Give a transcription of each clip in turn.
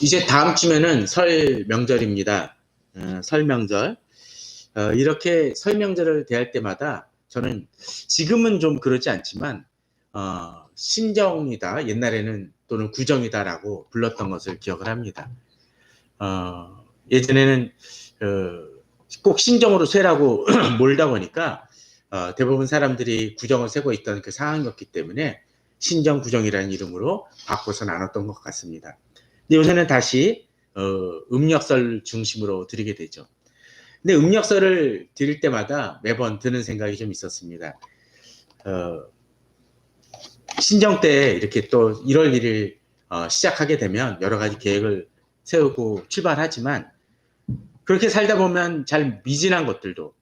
이제 다음 주면은 설 명절입니다. 설 명절. 이렇게 설 명절을 대할 때마다 저는 지금은 좀 그러지 않지만, 신정이다, 옛날에는 또는 구정이다라고 불렀던 것을 기억을 합니다. 예전에는 꼭 신정으로 세라고 몰다 보니까 대부분 사람들이 구정을 세고 있던 그 상황이었기 때문에 신정, 구정이라는 이름으로 바꿔서 나눴던 것 같습니다. 근데 요새는 다시 음력설 중심으로 드리게 되죠. 근데 음력설을 드릴 때마다 매번 드는 생각이 좀 있었습니다. 신정 때 이렇게 또 1월 1일 시작하게 되면 여러 가지 계획을 세우고 출발하지만 그렇게 살다 보면 잘 미진한 것들도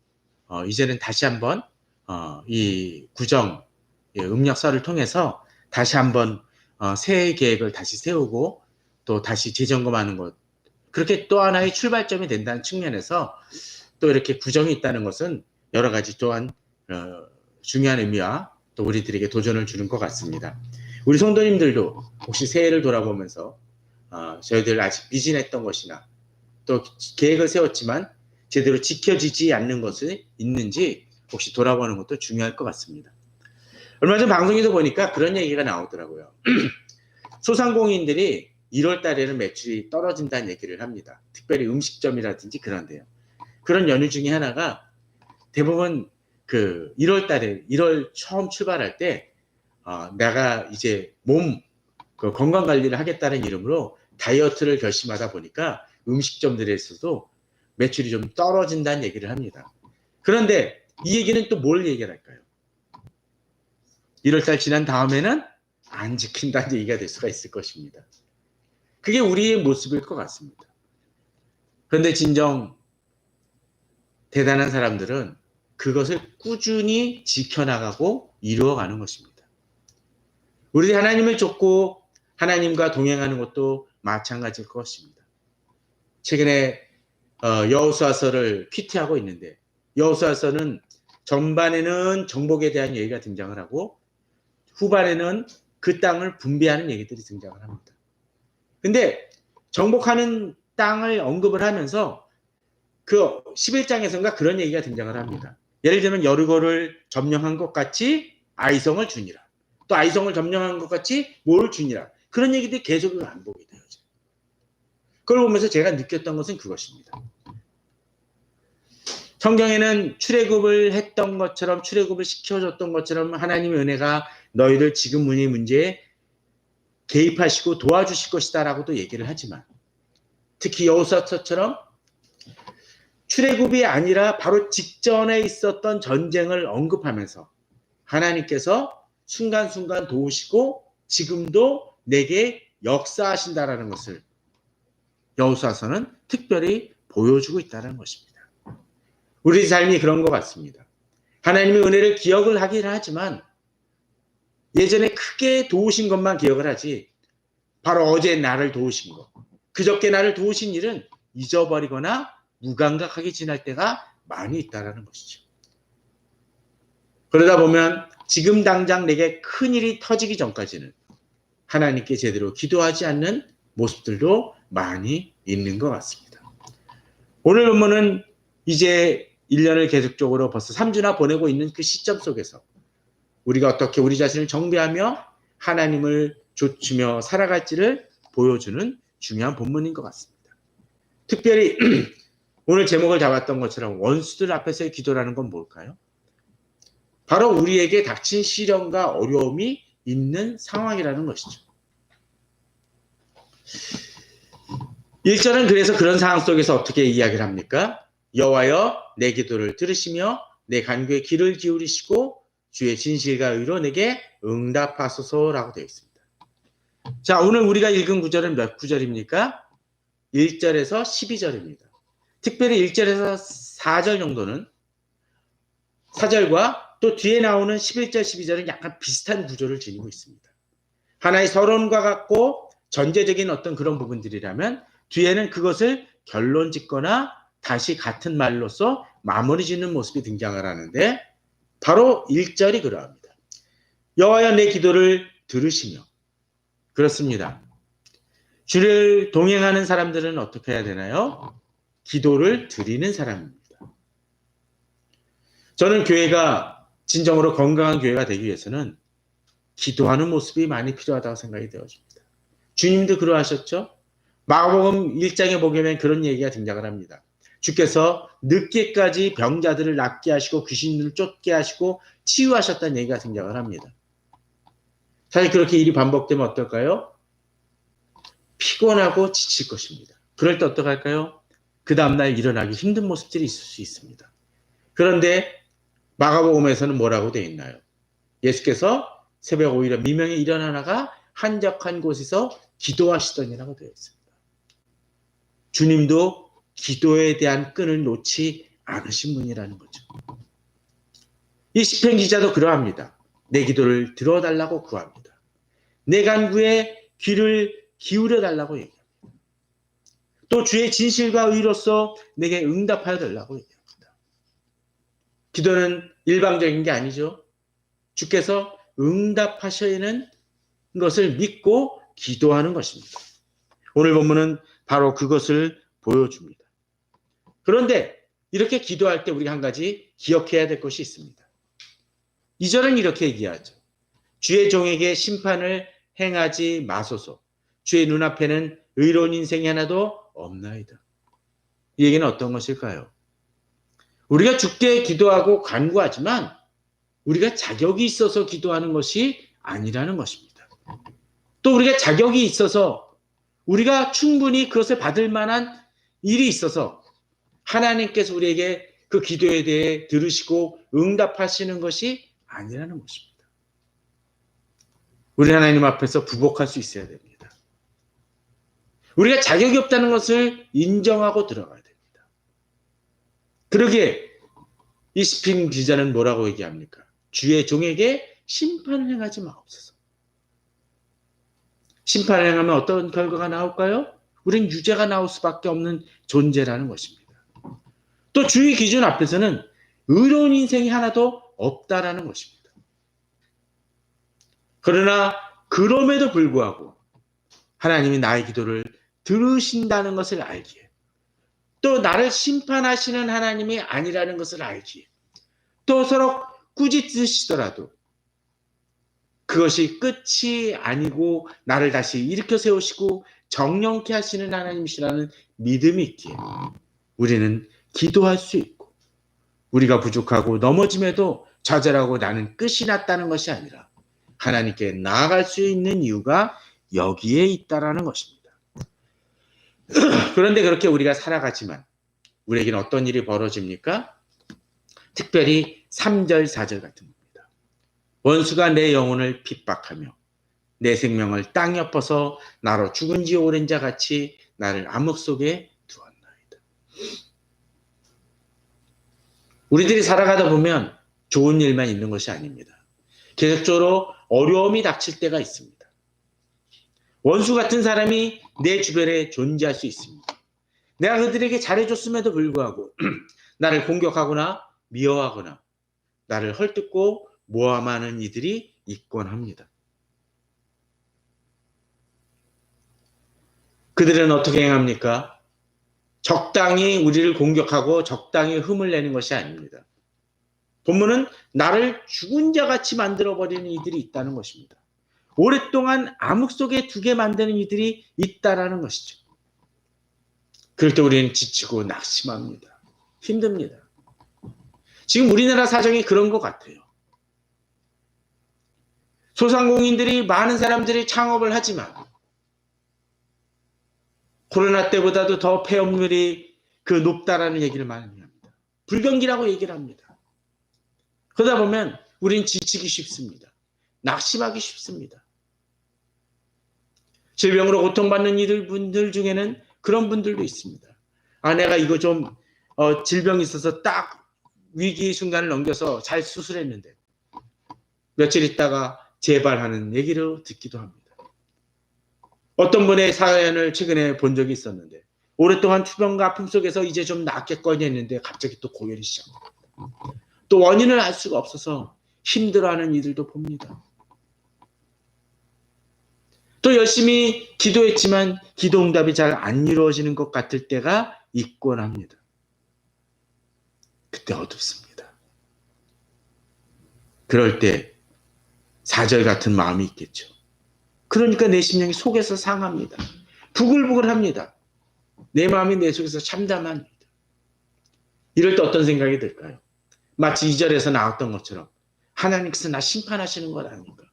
이제는 다시 한번 이 구정 음력설을 통해서 다시 한번 새해 계획을 다시 세우고 또 다시 재점검하는 것, 그렇게 또 하나의 출발점이 된다는 측면에서 또 이렇게 구정이 있다는 것은 여러 가지 또한 중요한 의미와 또 우리들에게 도전을 주는 것 같습니다. 우리 성도님들도 혹시 새해를 돌아보면서 저희들 아직 미진했던 것이나 또 계획을 세웠지만 제대로 지켜지지 않는 것이 있는지 혹시 돌아보는 것도 중요할 것 같습니다. 얼마 전 방송에서 보니까 그런 얘기가 나오더라고요. 소상공인들이 1월 달에는 매출이 떨어진다는 얘기를 합니다. 특별히 음식점이라든지 그런데요. 그런 연유 중에 하나가 대부분 그 1월 달에 1월 처음 출발할 때 내가 이제 몸 건강 관리를 하겠다는 이름으로 다이어트를 결심하다 보니까 음식점들에서도 매출이 좀 떨어진다는 얘기를 합니다. 그런데 이 얘기는 또 뭘 얘기할까요? 1월 달 지난 다음에는 안 지킨다는 얘기가 될 수가 있을 것입니다. 그게 우리의 모습일 것 같습니다. 그런데 진정 대단한 사람들은 그것을 꾸준히 지켜나가고 이루어가는 것입니다. 우리 하나님을 쫓고 하나님과 동행하는 것도 마찬가지일 것입니다. 최근에 여호수아서를 퀴티하고 있는데 여호수아서는 전반에는 정복에 대한 얘기가 등장을 하고 후반에는 그 땅을 분배하는 얘기들이 등장을 합니다. 근데 정복하는 땅을 언급을 하면서 그 11장에서인가 그런 얘기가 등장을 합니다. 예를 들면 여리고를 점령한 것 같이 아이성을 주니라. 또 아이성을 점령한 것 같이 뭘 주니라. 그런 얘기들이 계속 반복이 돼요. 그걸 보면서 제가 느꼈던 것은 그것입니다. 성경에는 출애굽을 했던 것처럼 출애굽을 시켜줬던 것처럼 하나님의 은혜가 너희를 지금 이 문제에 개입하시고 도와주실 것이다 라고도 얘기를 하지만 특히 여호수아처럼 출애굽이 아니라 바로 직전에 있었던 전쟁을 언급하면서 하나님께서 순간순간 도우시고 지금도 내게 역사하신다라는 것을 여호수아서는 특별히 보여주고 있다는 것입니다. 우리 삶이 그런 것 같습니다. 하나님의 은혜를 기억을 하긴 하지만 예전에 크게 도우신 것만 기억을 하지 바로 어제 나를 도우신 것, 그저께 나를 도우신 일은 잊어버리거나 무감각하게 지날 때가 많이 있다는 것이죠. 그러다 보면 지금 당장 내게 큰일이 터지기 전까지는 하나님께 제대로 기도하지 않는 모습들도 많이 있는 것 같습니다. 오늘 본문은 이제 1년을 계속적으로 벌써 3주나 보내고 있는 그 시점 속에서 우리가 어떻게 우리 자신을 정비하며 하나님을 좇으며 살아갈지를 보여주는 중요한 본문인 것 같습니다. 특별히 오늘 제목을 잡았던 것처럼 원수들 앞에서의 기도라는 건 뭘까요? 바로 우리에게 닥친 시련과 어려움이 있는 상황이라는 것이죠. 1절은 그래서 그런 상황 속에서 어떻게 이야기를 합니까? 여호와여 내 기도를 들으시며 내 간구에 귀를 기울이시고 주의 진실과 의로 내게 응답하소서라고 되어 있습니다. 자, 오늘 우리가 읽은 구절은 몇 구절입니까? 1절에서 12절입니다. 특별히 1절에서 4절 정도는 4절과 또 뒤에 나오는 11절, 12절은 약간 비슷한 구조를 지니고 있습니다. 하나의 서론과 같고 전제적인 어떤 그런 부분들이라면 뒤에는 그것을 결론 짓거나 다시 같은 말로서 마무리 짓는 모습이 등장을 하는데 바로 1절이 그러합니다. 여호와여 내 기도를 들으시며. 그렇습니다. 주를 동행하는 사람들은 어떻게 해야 되나요? 기도를 드리는 사람입니다. 저는 교회가 진정으로 건강한 교회가 되기 위해서는 기도하는 모습이 많이 필요하다고 생각이 되어집니다. 주님도 그러하셨죠? 마가복음 1장에 보면 그런 얘기가 등장을 합니다. 주께서 늦게까지 병자들을 낫게 하시고 귀신들을 쫓게 하시고 치유하셨다는 얘기가 등장을 합니다. 사실 그렇게 일이 반복되면 어떨까요? 피곤하고 지칠 것입니다. 그럴 때 어떡할까요? 그 다음날 일어나기 힘든 모습들이 있을 수 있습니다. 그런데 마가복음에서는 뭐라고 되어 있나요? 예수께서 새벽 오히려 미명에 일어나다가 한적한 곳에서 기도하시더니라고 되어 있습니다. 주님도 기도에 대한 끈을 놓지 않으신 분이라는 거죠. 이 시편 기자도 그러합니다. 내 기도를 들어달라고 구합니다. 내 간구에 귀를 기울여 달라고 얘기합니다. 또 주의 진실과 의로서 내게 응답하여 달라고 얘기합니다. 기도는 일방적인 게 아니죠. 주께서 응답하시는 것을 믿고 기도하는 것입니다. 오늘 본문은 바로 그것을 보여줍니다. 그런데 이렇게 기도할 때 우리가 한 가지 기억해야 될 것이 있습니다. 2절은 이렇게 얘기하죠. 주의 종에게 심판을 행하지 마소서. 주의 눈앞에는 의로운 인생이 하나도 없나이다. 이 얘기는 어떤 것일까요? 우리가 주께 기도하고 간구하지만 우리가 자격이 있어서 기도하는 것이 아니라는 것입니다. 또 우리가 자격이 있어서 우리가 충분히 그것을 받을 만한 일이 있어서 하나님께서 우리에게 그 기도에 대해 들으시고 응답하시는 것이 아니라는 것입니다. 우리 하나님 앞에서 부복할 수 있어야 됩니다. 우리가 자격이 없다는 것을 인정하고 들어가야 됩니다. 그러기에 이 시편 기자는 뭐라고 얘기합니까? 주의 종에게 심판을 행하지 마옵소서. 심판을 행하면 어떤 결과가 나올까요? 우린 유죄가 나올 수밖에 없는 존재라는 것입니다. 또 주의 기준 앞에서는 의로운 인생이 하나도 없다라는 것입니다. 그러나 그럼에도 불구하고 하나님이 나의 기도를 들으신다는 것을 알기에 또 나를 심판하시는 하나님이 아니라는 것을 알기에 또 서로 꾸짖으시더라도 그것이 끝이 아니고 나를 다시 일으켜 세우시고 정령케 하시는 하나님이시라는 믿음이 있기에 우리는 기도할 수 있고 우리가 부족하고 넘어짐에도 좌절하고 나는 끝이 났다는 것이 아니라 하나님께 나아갈 수 있는 이유가 여기에 있다라는 것입니다. 그런데 그렇게 우리가 살아가지만 우리에게는 어떤 일이 벌어집니까? 특별히 3절, 4절 같은 겁니다. 원수가 내 영혼을 핍박하며 내 생명을 땅에 엎어서 나로 죽은 지 오랜 자 같이 나를 암흑 속에 두었나이다. 우리들이 살아가다 보면 좋은 일만 있는 것이 아닙니다. 계속적으로 어려움이 닥칠 때가 있습니다. 원수 같은 사람이 내 주변에 존재할 수 있습니다. 내가 그들에게 잘해줬음에도 불구하고 나를 공격하거나 미워하거나 나를 헐뜯고 모함하는 이들이 있곤 합니다. 그들은 어떻게 행합니까? 적당히 우리를 공격하고 적당히 흠을 내는 것이 아닙니다. 본문은 나를 죽은 자같이 만들어버리는 이들이 있다는 것입니다. 오랫동안 암흑 속에 두게 만드는 이들이 있다라는 것이죠. 그럴 때 우리는 지치고 낙심합니다. 힘듭니다. 지금 우리나라 사정이 그런 것 같아요. 소상공인들이 많은 사람들이 창업을 하지만 코로나 때보다도 더 폐업률이 높다라는 얘기를 많이 합니다. 불경기라고 얘기를 합니다. 그러다 보면 우리는 지치기 쉽습니다. 낙심하기 쉽습니다. 질병으로 고통받는 분들 중에는 그런 분들도 있습니다. 내가 이거 좀 질병이 있어서 딱 위기 순간을 넘겨서 잘 수술했는데 며칠 있다가 재발하는 얘기를 듣기도 합니다. 어떤 분의 사연을 최근에 본 적이 있었는데 오랫동안 투병과 아픔 속에서 이제 좀 낫겠거니 했는데 갑자기 또 고열이 시작합니다. 또 원인을 알 수가 없어서 힘들어하는 이들도 봅니다. 또 열심히 기도했지만 기도 응답이 잘 안 이루어지는 것 같을 때가 있곤 합니다. 그때 어둡습니다. 그럴 때 사절 같은 마음이 있겠죠. 그러니까 내 심령이 속에서 상합니다. 부글부글합니다. 내 마음이 내 속에서 참담합니다. 이럴 때 어떤 생각이 들까요? 마치 2절에서 나왔던 것처럼 하나님께서 나 심판하시는 것 아닌가?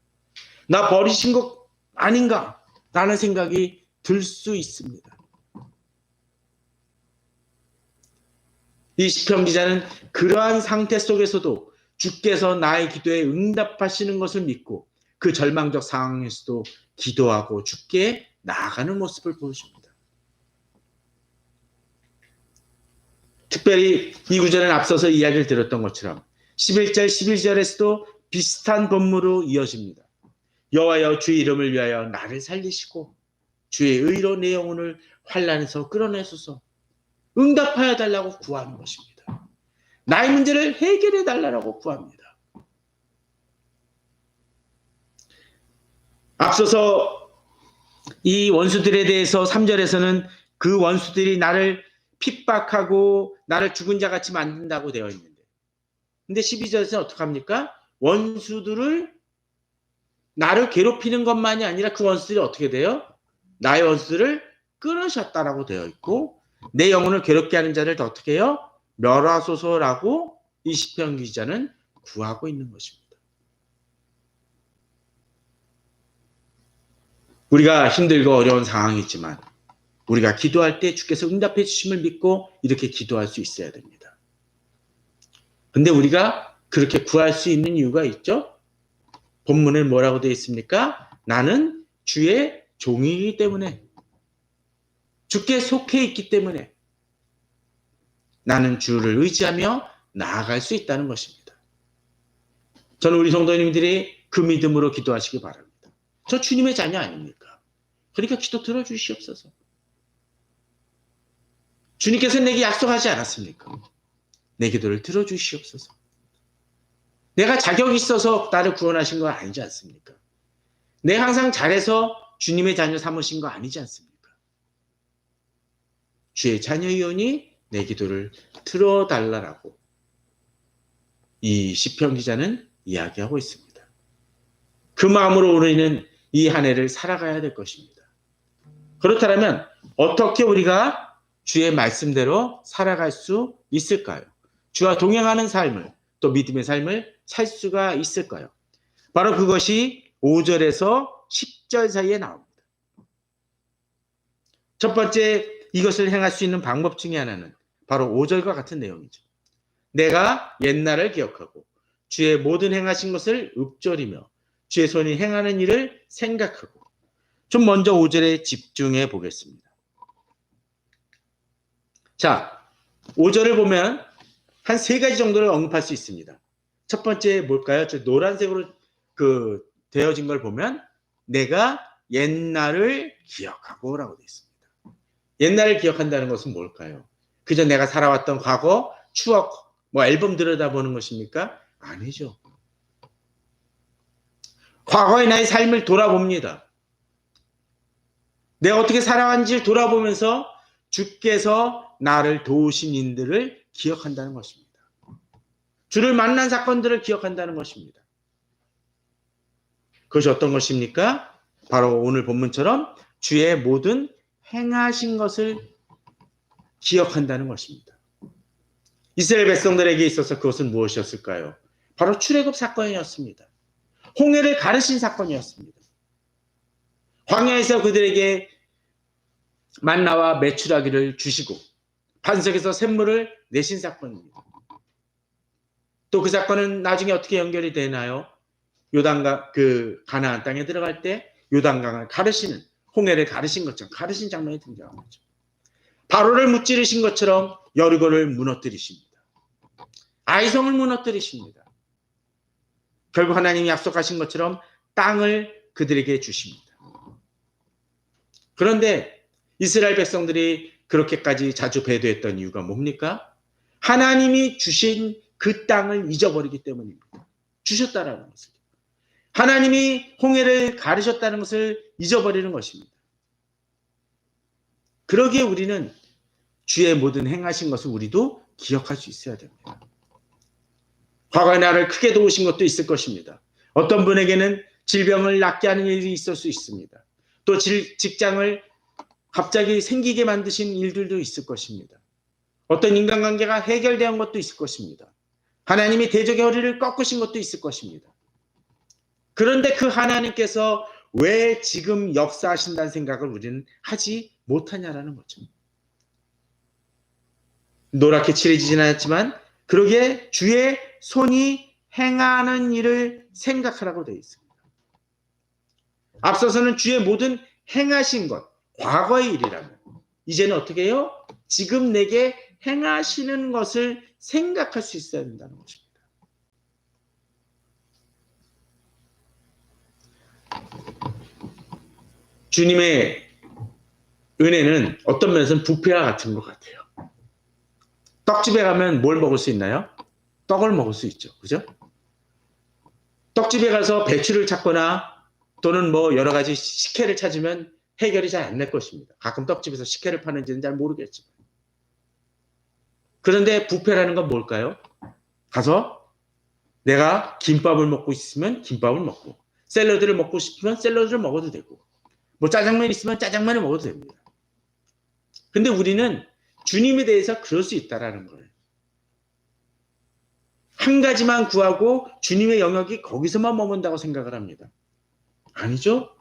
나 버리신 것 아닌가? 라는 생각이 들 수 있습니다. 이 시편 기자는 그러한 상태 속에서도 주께서 나의 기도에 응답하시는 것을 믿고 그 절망적 상황에서도 기도하고 주께 나아가는 모습을 보여줍니다. 특별히 이 구절은 앞서서 이야기를 들었던 것처럼 11절, 12절에서도 비슷한 본문으로 이어집니다. 여호와여 주의 이름을 위하여 나를 살리시고 주의 의로 내 영혼을 환난에서 끌어내소서. 응답하여 달라고 구하는 것입니다. 나의 문제를 해결해 달라고 구합니다. 앞서서 이 원수들에 대해서 3절에서는 그 원수들이 나를 핍박하고 나를 죽은 자 같이 만든다고 되어 있는데, 근데 12절에서는 어떻게 합니까? 원수들을 나를 괴롭히는 것만이 아니라 그 원수들이 어떻게 돼요? 나의 원수들을 끊으셨다라고 되어 있고 내 영혼을 괴롭게 하는 자를 더 어떻게 해요? 멸하소서라고 이 시편 기자는 구하고 있는 것입니다. 우리가 힘들고 어려운 상황이 있지만 우리가 기도할 때 주께서 응답해 주심을 믿고 이렇게 기도할 수 있어야 됩니다. 근데 우리가 그렇게 구할 수 있는 이유가 있죠? 본문에 뭐라고 되어 있습니까? 나는 주의 종이기 때문에, 주께 속해 있기 때문에 나는 주를 의지하며 나아갈 수 있다는 것입니다. 저는 우리 성도님들이 그 믿음으로 기도하시기 바랍니다. 저 주님의 자녀 아닙니까? 그러니까 기도 들어주시옵소서. 주님께서 내게 약속하지 않았습니까? 내 기도를 들어주시옵소서. 내가 자격이 있어서 나를 구원하신 거 아니지 않습니까? 내가 항상 잘해서 주님의 자녀 삼으신 거 아니지 않습니까? 주의 자녀이오니 내 기도를 들어달라고 이 시편 기자는 이야기하고 있습니다. 그 마음으로 우리는 이 한 해를 살아가야 될 것입니다. 그렇다면 어떻게 우리가 주의 말씀대로 살아갈 수 있을까요? 주와 동행하는 삶을, 또 믿음의 삶을 살 수가 있을까요? 바로 그것이 5절에서 10절 사이에 나옵니다. 첫 번째 이것을 행할 수 있는 방법 중에 하나는 바로 5절과 같은 내용이죠. 내가 옛날을 기억하고 주의 모든 행하신 것을 읊조리며 주의 손이 행하는 일을 생각하고. 좀 먼저 5절에 집중해 보겠습니다. 자, 5절을 보면 한 세 가지 정도를 언급할 수 있습니다. 첫 번째 뭘까요? 저 노란색으로 되어진 걸 보면 내가 옛날을 기억하고라고 되어 있습니다. 옛날을 기억한다는 것은 뭘까요? 그저 내가 살아왔던 과거, 추억, 앨범 들여다보는 것입니까? 아니죠. 과거의 나의 삶을 돌아봅니다. 내가 어떻게 살아왔는지를 돌아보면서 주께서 나를 도우신 인들을 기억한다는 것입니다. 주를 만난 사건들을 기억한다는 것입니다. 그것이 어떤 것입니까? 바로 오늘 본문처럼 주의 모든 행하신 것을 기억한다는 것입니다. 이스라엘 백성들에게 있어서 그것은 무엇이었을까요? 바로 출애굽 사건이었습니다. 홍해를 가르신 사건이었습니다. 광야에서 그들에게 만나와 메추라기를 주시고 반석에서 샘물을 내신 사건입니다. 또 그 사건은 나중에 어떻게 연결이 되나요? 요단강 가나안 땅에 들어갈 때 요단강을 가르시는, 홍해를 가르신 것처럼 가르신 장면이 등장하는 거죠. 바로를 무찌르신 것처럼 여리고를 무너뜨리십니다. 아이성을 무너뜨리십니다. 결국 하나님이 약속하신 것처럼 땅을 그들에게 주십니다. 그런데 이스라엘 백성들이 그렇게까지 자주 배도했던 이유가 뭡니까? 하나님이 주신 그 땅을 잊어버리기 때문입니다. 주셨다라는 것을. 하나님이 홍해를 가르셨다는 것을 잊어버리는 것입니다. 그러기에 우리는 주의 모든 행하신 것을 우리도 기억할 수 있어야 됩니다. 과거에 나를 크게 도우신 것도 있을 것입니다. 어떤 분에게는 질병을 낫게 하는 일이 있을 수 있습니다. 또 직장을 갑자기 생기게 만드신 일들도 있을 것입니다. 어떤 인간관계가 해결된 것도 있을 것입니다. 하나님이 대적의 허리를 꺾으신 것도 있을 것입니다. 그런데 그 하나님께서 왜 지금 역사하신다는 생각을 우리는 하지 못하냐라는 거죠. 노랗게 칠해지진 않았지만 그러기에 주의 손이 행하는 일을 생각하라고 되어 있습니다. 앞서서는 주의 모든 행하신 것, 과거의 일이라면 이제는 어떻게 해요? 지금 내게 행하시는 것을 생각할 수 있어야 된다는 것입니다. 주님의 은혜는 어떤 면에서는 뷔페와 같은 것 같아요. 떡집에 가면 뭘 먹을 수 있나요? 떡을 먹을 수 있죠. 그죠? 떡집에 가서 배추를 찾거나 또는 뭐 여러 가지 식혜를 찾으면 해결이 잘 안 될 것입니다. 가끔 떡집에서 식혜를 파는지는 잘 모르겠지만. 그런데 뷔페라는 건 뭘까요? 가서 내가 김밥을 먹고 싶으면 김밥을 먹고, 샐러드를 먹고 싶으면 샐러드를 먹어도 되고, 뭐 짜장면 있으면 짜장면을 먹어도 됩니다. 근데 우리는 주님에 대해서 그럴 수 있다라는 거예요. 한 가지만 구하고 주님의 영역이 거기서만 머문다고 생각을 합니다. 아니죠?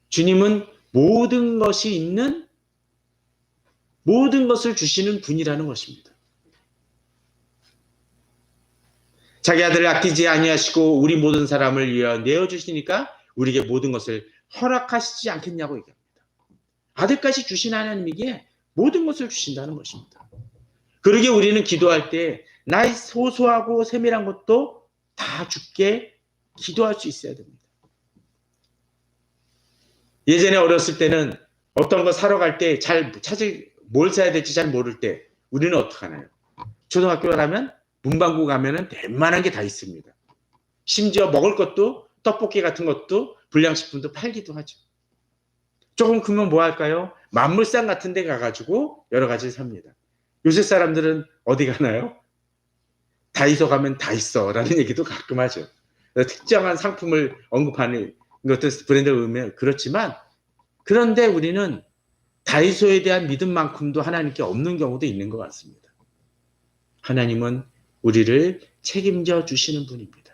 주님은 모든 것이 있는, 모든 것을 주시는 분이라는 것입니다. 자기 아들을 아끼지 아니하시고 우리 모든 사람을 위하여 내어주시니까 우리에게 모든 것을 허락하시지 않겠냐고 얘기합니다. 아들까지 주신 하나님에게 모든 것을 주신다는 것입니다. 그러기에 우리는 기도할 때 나의 소소하고 세밀한 것도 다 주께 기도할 수 있어야 됩니다. 예전에 어렸을 때는 어떤 거 사러 갈 때 뭘 사야 될지 잘 모를 때 우리는 어떻게 하나요? 초등학교 가면 문방구 가면은 웬만한 게 다 있습니다. 심지어 먹을 것도 떡볶이 같은 것도 불량식품도 팔기도 하죠. 조금 크면 뭐 할까요? 만물상 같은 데 가가지고 여러 가지를 삽니다. 요새 사람들은 어디 가나요? 다이소 가면 다 있어 라는 얘기도 가끔 하죠. 특정한 상품을 언급하는 것도 브랜드를 의미하면 그렇지만, 그런데 우리는 다이소에 대한 믿음만큼도 하나님께 없는 경우도 있는 것 같습니다. 하나님은 우리를 책임져 주시는 분입니다.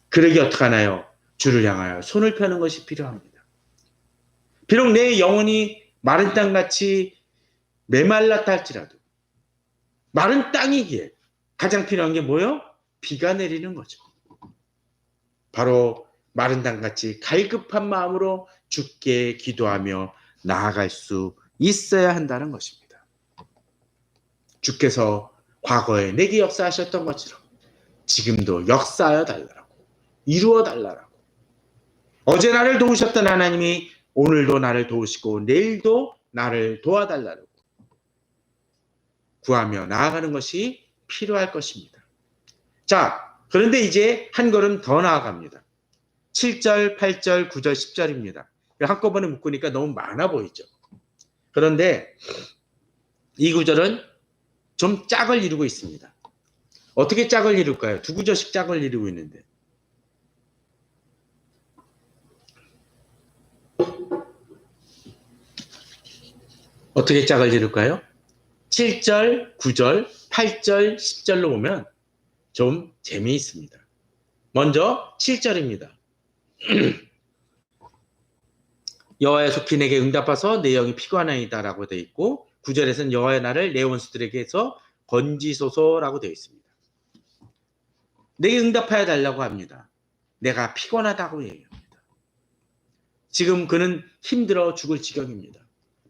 그러기 어떡하나요? 주를 향하여 손을 펴는 것이 필요합니다. 비록 내 영혼이 마른 땅같이 메말랐다 할지라도 마른 땅이기에 가장 필요한 게 뭐예요? 비가 내리는 거죠. 바로 마른 땅같이 갈급한 마음으로 주께 기도하며 나아갈 수 있어야 한다는 것입니다. 주께서 과거에 내게 역사하셨던 것처럼 지금도 역사하여 달라고, 이루어 달라고. 어제 나를 도우셨던 하나님이 오늘도 나를 도우시고 내일도 나를 도와달라고 구하며 나아가는 것이 필요할 것입니다. 자, 그런데 이제 한 걸음 더 나아갑니다. 7절, 8절, 9절, 10절입니다. 한꺼번에 묶으니까 너무 많아 보이죠. 그런데 이 구절은 좀 짝을 이루고 있습니다. 어떻게 짝을 이룰까요? 두 구절씩 짝을 이루고 있는데. 어떻게 짝을 이룰까요? 7절, 9절, 8절, 10절로 보면 좀 재미있습니다. 먼저 7절입니다. 여호와의 속히 내게 응답하서 내 영이 피곤하이다라고 되어 있고, 9절에서는 여호와의 나를 내 원수들에게서 건지소서라고 되어 있습니다. 내게 응답하여 달라고 합니다. 내가 피곤하다고 얘기합니다. 지금 그는 힘들어 죽을 지경입니다.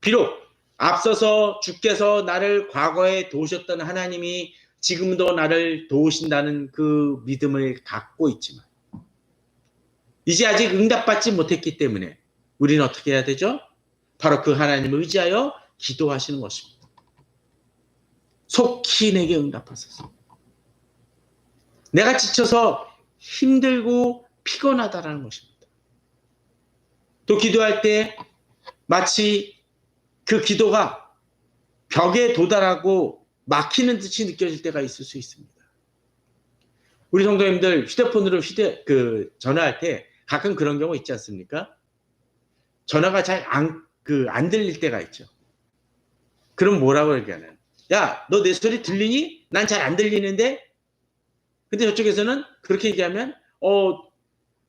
비록 앞서서 주께서 나를 과거에 도우셨던 하나님이 지금도 나를 도우신다는 그 믿음을 갖고 있지만 이제 아직 응답받지 못했기 때문에 우리는 어떻게 해야 되죠? 바로 그 하나님을 의지하여 기도하시는 것입니다. 속히 내게 응답하소서. 내가 지쳐서 힘들고 피곤하다라는 것입니다. 또 기도할 때 마치 그 기도가 벽에 도달하고 막히는 듯이 느껴질 때가 있을 수 있습니다. 우리 성도님들 휴대폰으로 전화할 때 가끔 그런 경우 있지 않습니까? 전화가 잘 안 들릴 때가 있죠. 그럼 뭐라고 얘기하나요? 야, 너 내 소리 들리니? 난 잘 안 들리는데? 근데 저쪽에서는 그렇게 얘기하면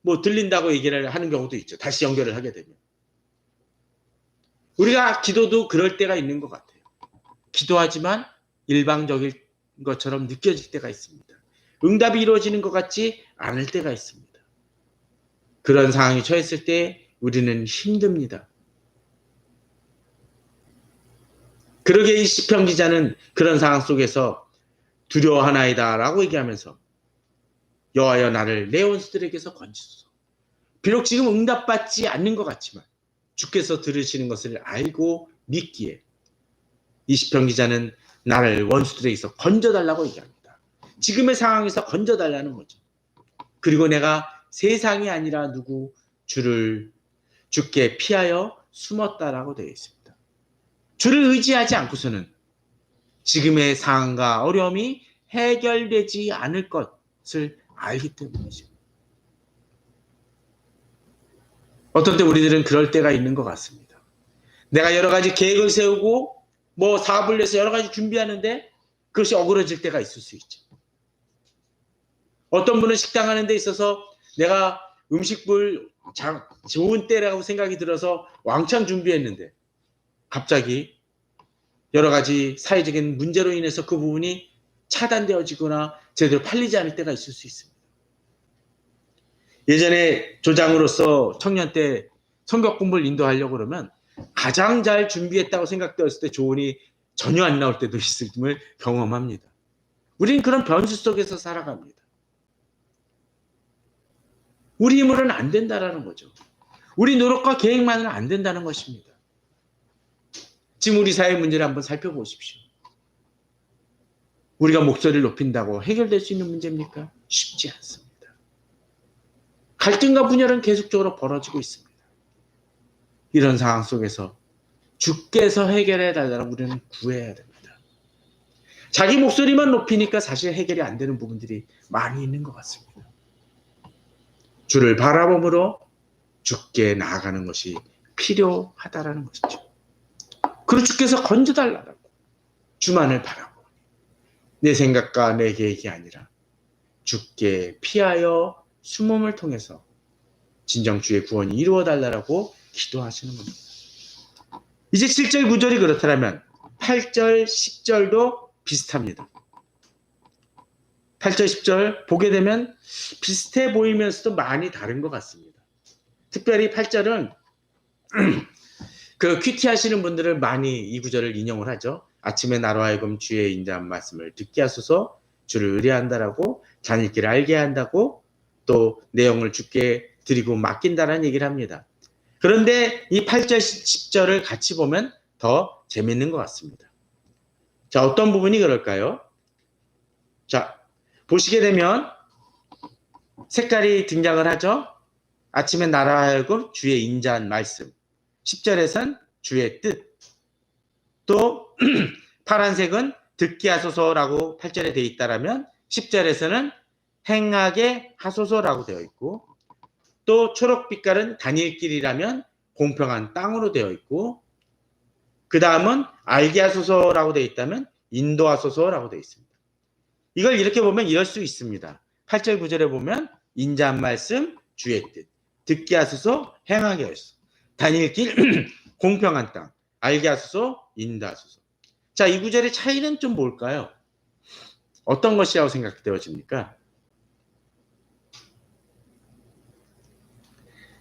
뭐 들린다고 얘기를 하는 경우도 있죠. 다시 연결을 하게 되면. 우리가 기도도 그럴 때가 있는 것 같아요. 기도하지만 일방적인 것처럼 느껴질 때가 있습니다. 응답이 이루어지는 것 같지 않을 때가 있습니다. 그런 상황에 처했을 때 우리는 힘듭니다. 그러게 이 시편 기자는 그런 상황 속에서 두려워하나이다 라고 얘기하면서 여호와여 나를 내 원수들에게서 건지소서. 비록 지금 응답받지 않는 것 같지만 주께서 들으시는 것을 알고 믿기에 이 시편 기자는 나를 원수들에게서 건져달라고 얘기합니다. 지금의 상황에서 건져달라는 거죠. 그리고 내가 세상이 아니라 주께 피하여 숨었다라고 되어 있습니다. 주를 의지하지 않고서는 지금의 상황과 어려움이 해결되지 않을 것을 알기 때문이죠. 어떤 때 우리들은 그럴 때가 있는 것 같습니다. 내가 여러 가지 계획을 세우고 사업을 위해서 여러 가지 준비하는데 그것이 어그러질 때가 있을 수 있죠. 어떤 분은 식당 하는 데 있어서 내가 음식을 좋은 때라고 생각이 들어서 왕창 준비했는데 갑자기 여러 가지 사회적인 문제로 인해서 그 부분이 차단되어지거나 제대로 팔리지 않을 때가 있을 수 있습니다. 예전에 조장으로서 청년 때 성경 공부를 인도하려고 그러면 가장 잘 준비했다고 생각되었을 때 조언이 전혀 안 나올 때도 있음을 경험합니다. 우리는 그런 변수 속에서 살아갑니다. 우리 힘으로는 안 된다라는 거죠. 우리 노력과 계획만으로는 안 된다는 것입니다. 지금 우리 사회 문제를 한번 살펴보십시오. 우리가 목소리를 높인다고 해결될 수 있는 문제입니까? 쉽지 않습니다. 갈등과 분열은 계속적으로 벌어지고 있습니다. 이런 상황 속에서 주께서 해결해 달라고 우리는 구해야 됩니다. 자기 목소리만 높이니까 사실 해결이 안 되는 부분들이 많이 있는 것 같습니다. 주를 바라봄으로 주께 나아가는 것이 필요하다라는 것이죠. 그리고 주께서 건져달라고 주만을 바라보니 내 생각과 내 계획이 아니라 주께 피하여 숨음을 통해서 진정 주의 구원이 이루어달라고 기도하시는 겁니다. 이제 7절 9절이 그렇다면 8절 10절도 비슷합니다. 8절 10절 보게 되면 비슷해 보이면서도 많이 다른 것 같습니다. 특별히 8절은 그 큐티 하시는 분들은 많이 이 구절을 인용을 하죠. 아침에 나로 하여금 주의 인자한 말씀을 듣게 하소서, 주를 의뢰한다라고, 자녀끼리 알게 한다고, 또 내용을 주께 드리고 맡긴다라는 얘기를 합니다. 그런데 이 8절 10절을 같이 보면 더 재밌는 것 같습니다. 자, 어떤 부분이 그럴까요? 자, 보시게 되면 색깔이 등장을 하죠. 아침에 나로 하여금 주의 인자한 말씀, 10절에선 주의 뜻, 또 파란색은 듣게 하소서라고 8절에 되어 있다라면 10절에서는 행하게 하소서라고 되어 있고, 또 초록빛깔은 다니엘길이라면 공평한 땅으로 되어 있고, 그 다음은 알게 하소서라고 되어 있다면 인도하소서라고 되어 있습니다. 이걸 이렇게 보면 이럴 수 있습니다. 8절 9절에 보면 인자한 말씀, 주의 뜻, 듣게 하소서, 행하게 하소서, 다니엘길, 공평한 땅, 알게 하소서, 인도하소서. 자, 이 구절의 차이는 좀 뭘까요? 어떤 것이라고 생각되어집니까?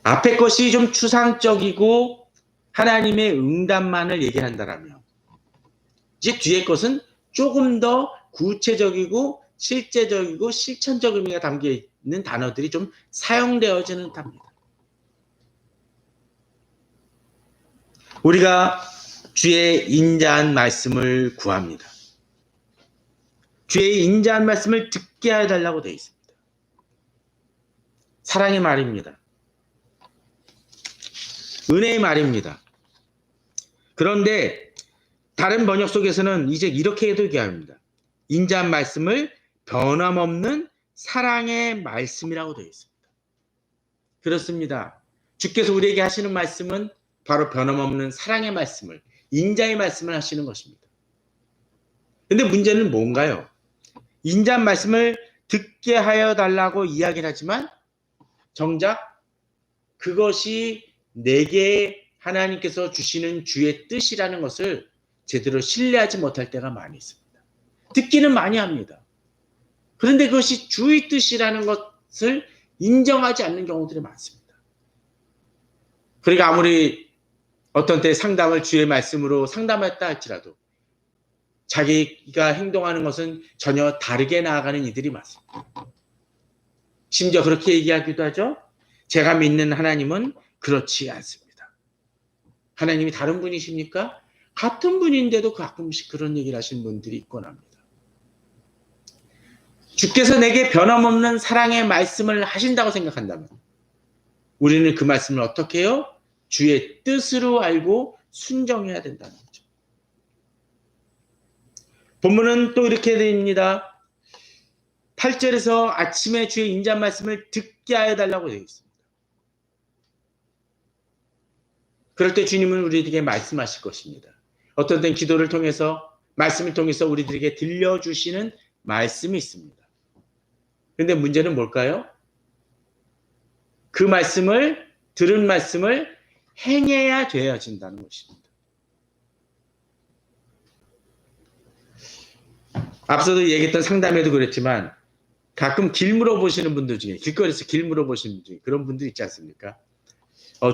앞에 것이 좀 추상적이고 하나님의 응답만을 얘기한다라면 이제 뒤에 것은 조금 더 구체적이고 실제적이고 실천적 의미가 담겨있는 단어들이 좀 사용되어지는 답니다. 우리가 주의 인자한 말씀을 구합니다. 주의 인자한 말씀을 듣게 해달라고 되어 있습니다. 사랑의 말입니다. 은혜의 말입니다. 그런데 다른 번역 속에서는 이제 이렇게도 얘기합니다. 인자한 말씀을 변함없는 사랑의 말씀이라고 되어 있습니다. 그렇습니다. 주께서 우리에게 하시는 말씀은 바로 변함없는 사랑의 말씀을, 인자의 말씀을 하시는 것입니다. 근데 문제는 뭔가요? 인자한 말씀을 듣게 하여 달라고 이야기를 하지만 정작 그것이 내게 하나님께서 주시는 주의 뜻이라는 것을 제대로 신뢰하지 못할 때가 많이 있습니다. 듣기는 많이 합니다. 그런데 그것이 주의 뜻이라는 것을 인정하지 않는 경우들이 많습니다. 그러니까 아무리 어떤 때 상담을 주의 말씀으로 상담했다 할지라도 자기가 행동하는 것은 전혀 다르게 나아가는 이들이 많습니다. 심지어 그렇게 얘기하기도 하죠. 제가 믿는 하나님은 그렇지 않습니다. 하나님이 다른 분이십니까? 같은 분인데도 가끔씩 그런 얘기를 하시는 분들이 있곤 합니다. 주께서 내게 변함없는 사랑의 말씀을 하신다고 생각한다면 우리는 그 말씀을 어떻게 해요? 주의 뜻으로 알고 순종해야 된다는 거죠. 본문은 또 이렇게 됩니다. 8절에서 아침에 주의 인자한 말씀을 듣게 하여 달라고 되어 있습니다. 그럴 때 주님은 우리에게 말씀하실 것입니다. 어떤 때는 기도를 통해서 말씀을 통해서 우리들에게 들려주시는 말씀이 있습니다. 그런데 문제는 뭘까요? 그 말씀을 들은 말씀을 행해야 되어진다는 것입니다. 앞서도 얘기했던 상담에도 그랬지만 가끔 길 물어보시는 분들 중에 길거리에서 길 물어보시는 분 중에 그런 분들 있지 않습니까?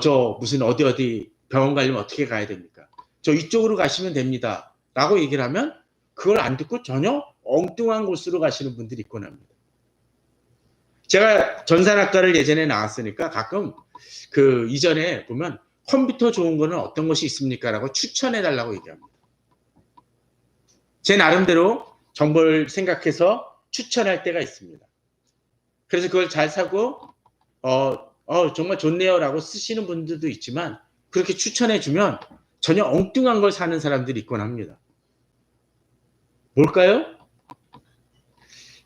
저 무슨 어디 병원 가려면 어떻게 가야 됩니까? 저 이쪽으로 가시면 됩니다. 라고 얘기를 하면 그걸 안 듣고 전혀 엉뚱한 곳으로 가시는 분들이 있곤 합니다. 제가 전산학과를 예전에 나왔으니까 가끔 그 이전에 보면 컴퓨터 좋은 거는 어떤 것이 있습니까? 라고 추천해 달라고 얘기합니다. 제 나름대로 정보를 생각해서 추천할 때가 있습니다. 그래서 그걸 잘 사고 정말 좋네요 라고 쓰시는 분들도 있지만 그렇게 추천해 주면 전혀 엉뚱한 걸 사는 사람들이 있곤 합니다. 뭘까요?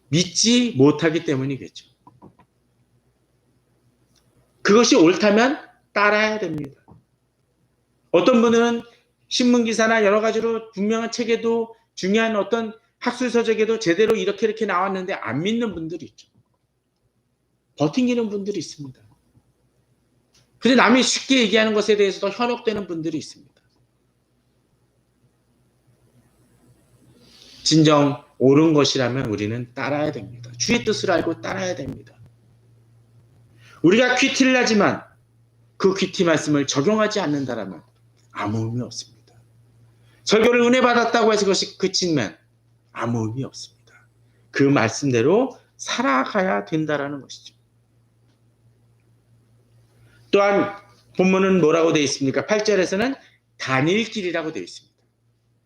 믿지 못하기 때문이겠죠. 그것이 옳다면 따라야 됩니다. 어떤 분은 신문기사나 여러 가지로 분명한 책에도 중요한 어떤 학술서적에도 제대로 이렇게 나왔는데 안 믿는 분들이 있죠. 버팅기는 분들이 있습니다. 근데 남이 쉽게 얘기하는 것에 대해서도 현혹되는 분들이 있습니다. 진정 옳은 것이라면 우리는 따라야 됩니다. 주의 뜻을 알고 따라야 됩니다. 우리가 퀴티를 하지만 그 퀴티 말씀을 적용하지 않는다라면 아무 의미 없습니다. 설교를 은혜 받았다고 해서 그것이 그치면 아무 의미 없습니다. 그 말씀대로 살아가야 된다라는 것이죠. 또한 본문은 뭐라고 되어 있습니까? 8절에서는 다닐 길이라고 되어 있습니다.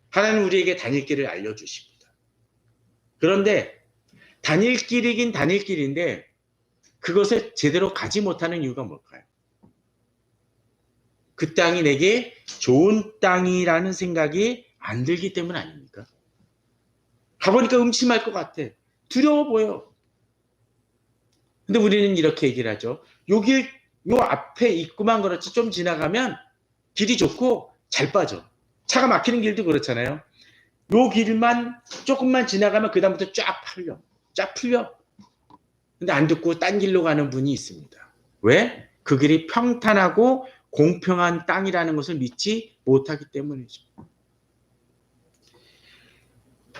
하나님은 우리에게 다닐 길을 알려주십니다. 그런데 다닐 길이긴 다닐 길인데 그것을 제대로 가지 못하는 이유가 뭘까요? 그 땅이 내게 좋은 땅이라는 생각이 안 들기 때문 아닙니까? 가보니까 음침할 것 같아. 두려워 보여. 근데 우리는 이렇게 얘기를 하죠. 요 앞에 입구만 그렇지 좀 지나가면 길이 좋고 잘 빠져. 차가 막히는 길도 그렇잖아요. 요 길만 조금만 지나가면 그 다음부터 쫙 풀려. 근데 안 듣고 딴 길로 가는 분이 있습니다. 왜? 그 길이 평탄하고 공평한 땅이라는 것을 믿지 못하기 때문이죠.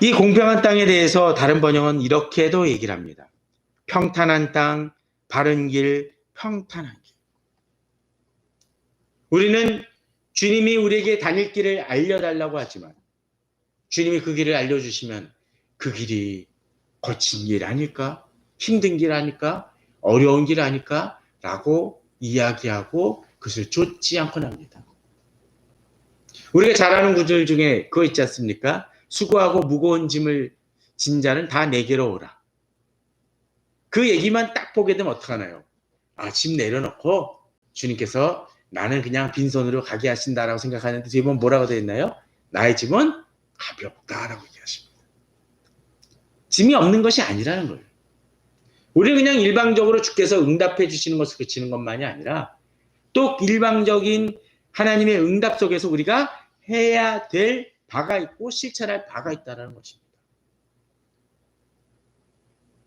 이 공평한 땅에 대해서 다른 번역은 이렇게도 얘기를 합니다. 평탄한 땅, 바른 길, 평탄한 길. 우리는 주님이 우리에게 다닐 길을 알려달라고 하지만 주님이 그 길을 알려주시면 그 길이 거친 길 아닐까? 힘든 길 아닐까? 어려운 길 아닐까? 라고 이야기하고 그것을 좇지 않곤 합니다. 우리가 잘 아는 구절 중에 그거 있지 않습니까? 수고하고 무거운 짐을 진 자는 다 내게로 오라. 그 얘기만 딱 보게 되면 어떡하나요? 짐 내려놓고 주님께서 나는 그냥 빈손으로 가게 하신다라고 생각하는데 뒤에 보면 뭐라고 되어 있나요? 나의 짐은 가볍다라고 얘기하십니다. 짐이 없는 것이 아니라는 거예요. 우리는 그냥 일방적으로 주께서 응답해 주시는 것을 그치는 것만이 아니라 또 일방적인 하나님의 응답 속에서 우리가 해야 될 바가 있고 실천할 바가 있다는 것입니다.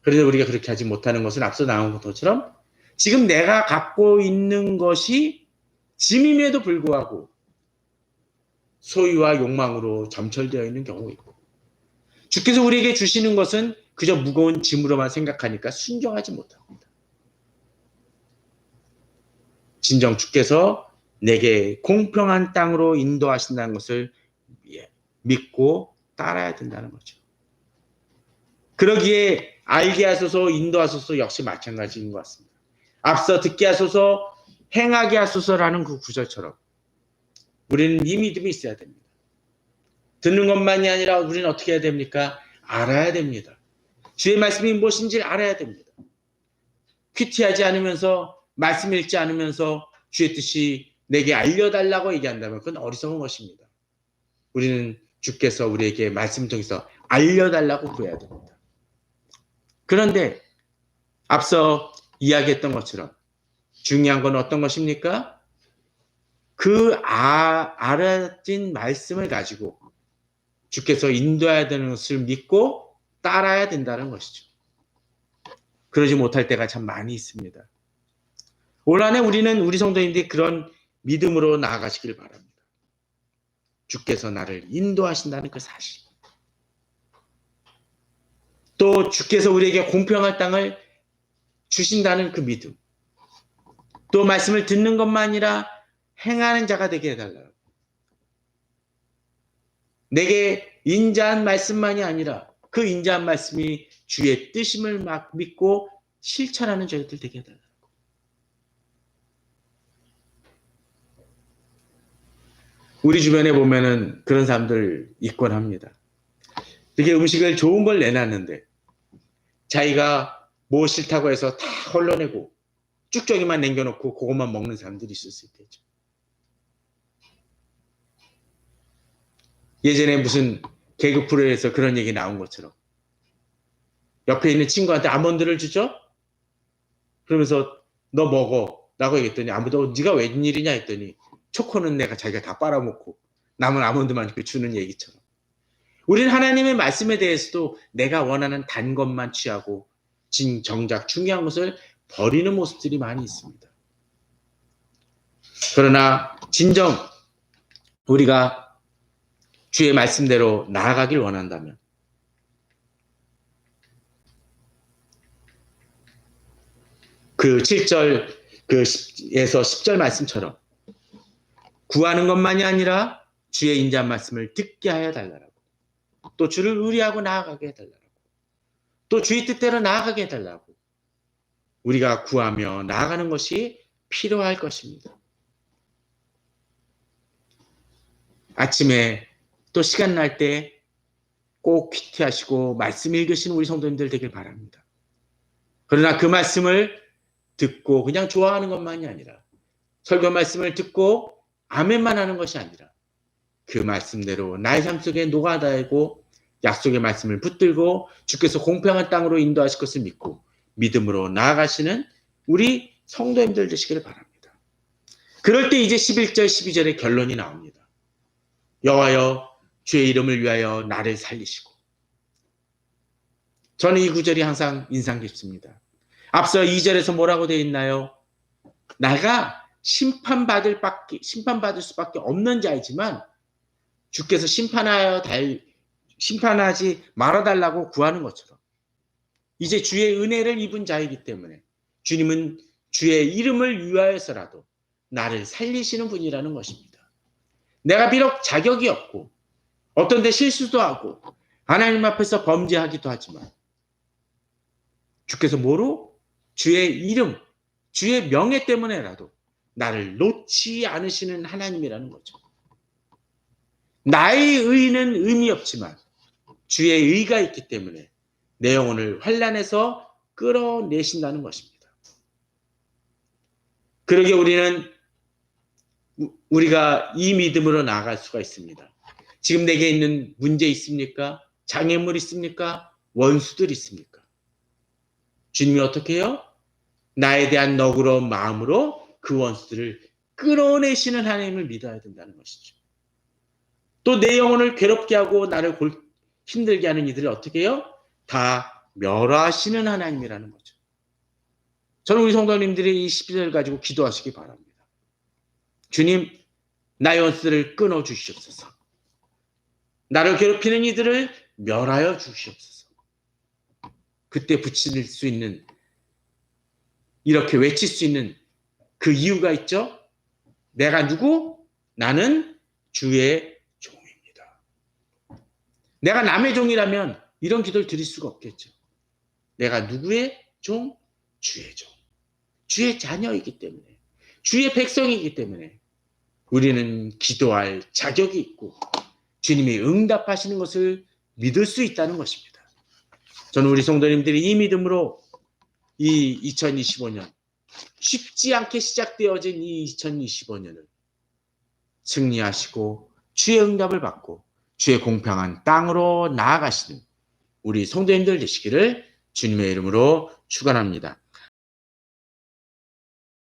그런데 우리가 그렇게 하지 못하는 것은 앞서 나온 것처럼 지금 내가 갖고 있는 것이 짐임에도 불구하고 소유와 욕망으로 점철되어 있는 경우가 있고 주께서 우리에게 주시는 것은 그저 무거운 짐으로만 생각하니까 순종하지 못합니다. 진정 주께서 내게 공평한 땅으로 인도하신다는 것을 믿고 따라야 된다는 거죠. 그러기에 알게 하소서 인도하소서 역시 마찬가지인 것 같습니다. 앞서 듣게 하소서 행하게 하소서라는 그 구절처럼 우리는 이 믿음이 있어야 됩니다. 듣는 것만이 아니라 우리는 어떻게 해야 됩니까? 알아야 됩니다. 주의 말씀이 무엇인지 알아야 됩니다. 퀴티하지 않으면서 말씀 읽지 않으면서 주의 뜻이 내게 알려달라고 얘기한다면 그건 어리석은 것입니다. 우리는 주께서 우리에게 말씀을 통해서 알려달라고 구해야 됩니다. 그런데 앞서 이야기했던 것처럼 중요한 건 어떤 것입니까? 그 알아진 말씀을 가지고 주께서 인도해야 되는 것을 믿고 따라야 된다는 것이죠. 그러지 못할 때가 참 많이 있습니다. 올 한해 우리는 우리 성도님들이 그런 믿음으로 나아가시길 바랍니다. 주께서 나를 인도하신다는 그 사실. 또 주께서 우리에게 공평한 땅을 주신다는 그 믿음. 또 말씀을 듣는 것만 아니라 행하는 자가 되게 해달라고. 내게 인자한 말씀만이 아니라 그 인자한 말씀이 주의 뜻임을 믿고 실천하는 저희들 되게 해달라고. 우리 주변에 보면은 그런 사람들 있곤 합니다. 되게 음식을 좋은 걸 내놨는데 자기가 뭐 싫다고 해서 다 헐러내고 쭉저기만 남겨놓고 그것만 먹는 사람들이 있을 수 있겠죠. 예전에 무슨 개그 프로에서 그런 얘기 나온 것처럼 옆에 있는 친구한테 아몬드를 주죠? 그러면서 너 먹어 라고 얘기했더니 아무도 네가 웬일이냐 했더니 초코는 내가 자기가 다 빨아먹고 남은 아몬드만 주는 얘기처럼 우리는 하나님의 말씀에 대해서도 내가 원하는 단 것만 취하고 정작 중요한 것을 버리는 모습들이 많이 있습니다. 그러나 진정 우리가 주의 말씀대로 나아가길 원한다면 그 7절 에서 10절 말씀처럼 구하는 것만이 아니라 주의 인자한 말씀을 듣게 하여 달라고 또 주를 의리하고 나아가게 해달라고 또 주의 뜻대로 나아가게 해달라고 우리가 구하며 나아가는 것이 필요할 것입니다. 아침에 또 시간 날 때 꼭 퀴티하시고 말씀 읽으시는 우리 성도님들 되길 바랍니다. 그러나 그 말씀을 듣고 그냥 좋아하는 것만이 아니라 설교 말씀을 듣고 아멘만 하는 것이 아니라 그 말씀대로 나의 삶 속에 녹아다니고 약속의 말씀을 붙들고 주께서 공평한 땅으로 인도하실 것을 믿고 믿음으로 나아가시는 우리 성도님들 되시기를 바랍니다. 그럴 때 이제 11절 12절의 결론이 나옵니다. 여호와여 주의 이름을 위하여 나를 살리시고 저는 이 구절이 항상 인상 깊습니다. 앞서 2절에서 뭐라고 되어 있나요? 내가 심판받을 수밖에 없는 자이지만 주께서 심판하지 말아달라고 구하는 것처럼 이제 주의 은혜를 입은 자이기 때문에 주님은 주의 이름을 위하여서라도 나를 살리시는 분이라는 것입니다. 내가 비록 자격이 없고 어떤 데 실수도 하고 하나님 앞에서 범죄하기도 하지만 주께서 뭐로? 주의 이름, 주의 명예 때문에라도 나를 놓지 않으시는 하나님이라는 거죠. 나의 의는 의미 없지만 주의 의가 있기 때문에 내 영혼을 환난에서 끌어내신다는 것입니다. 그러기에 우리는 우리가 이 믿음으로 나아갈 수가 있습니다. 지금 내게 있는 문제 있습니까? 장애물 있습니까? 원수들 있습니까? 주님이 어떻게 해요? 나에 대한 너그러운 마음으로 그 원수들을 끌어내시는 하나님을 믿어야 된다는 것이죠. 또 내 영혼을 괴롭게 하고 나를 힘들게 하는 이들을 어떻게 해요? 다 멸하시는 하나님이라는 거죠. 저는 우리 성도님들이 이 12절을 가지고 기도하시기 바랍니다. 주님, 나의 원수들을 끊어 주시옵소서. 나를 괴롭히는 이들을 멸하여 주시옵소서. 그때 붙일 수 있는, 이렇게 외칠 수 있는 그 이유가 있죠. 내가 누구? 나는 주의 종입니다. 내가 남의 종이라면 이런 기도를 드릴 수가 없겠죠. 내가 누구의 종? 주의 종. 주의 자녀이기 때문에, 주의 백성이기 때문에 우리는 기도할 자격이 있고 주님이 응답하시는 것을 믿을 수 있다는 것입니다. 저는 우리 성도님들이 이 믿음으로 이 2025년, 쉽지 않게 시작되어진 이 2025년을 승리하시고 주의 응답을 받고 주의 공평한 땅으로 나아가시는 우리 성도님들 되시기를 주님의 이름으로 축원합니다.